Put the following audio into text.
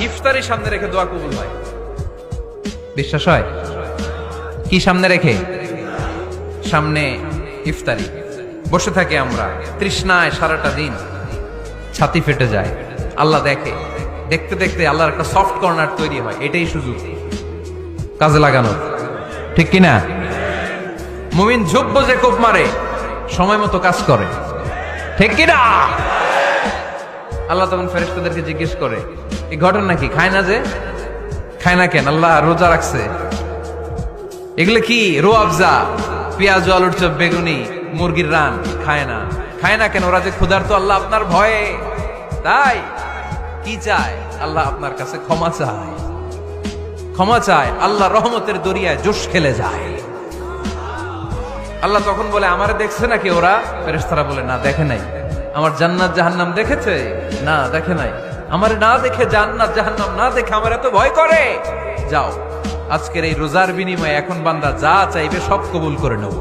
ইফতারি সামনে রেখে দোয়া কবুল হয়, বিশ্বাস হয়? কি সামনে রেখে? সামনে ইফতারি। বসে থাকি আমরা তৃষ্ণায় সারাটা দিন, ছাতি ফেটে যায়। আল্লাহ দেখে, দেখতে দেখতে আল্লাহর একটা সফট কর্নার তৈরি হয়। এটাই সুযোগ কাজে লাগানো, ঠিক কিনা? মুমিন যোগ্য যে কোপ মারে, সময় মতো কাজ করে, ঠিক কিনা? আল্লাহ তখন ফেরেশতাদেরকে জিজ্ঞেস করে, এই ঘটনা কি? খায় না যে? খায় না কেন? আল্লাহ রোজা রাখছে। এগুলো কি? রো আফজা, পেঁয়াজ, আলুর চপ, বেগুনি, মুরগির রান। খায় না। খায় না কেন? ওরা যে ক্ষুধার্ত। আল্লাহ আপনার ভয়ে। তাই কি চায়? আল্লাহ আপনার কাছে ক্ষমা চায়। ক্ষমা চায়, আল্লাহ রহমতের দরিয়ায় জোশ খেলে যায়। আল্লাহ তখন বলে, আমারে দেখছে নাকি ওরা? ফেরেশতারা বলে, না দেখে নাই। আমার জান্নাত জাহান্নাম দেখেছে? না দেখে নাই। আমারে না দেখে, জান্নাত জাহান্নাম না দেখে আমার এত ভয় করে। যাও, আজকের এই রোজার বিনিময়ে এখন বান্দা যা চাইবে সব কবুল করে নেব।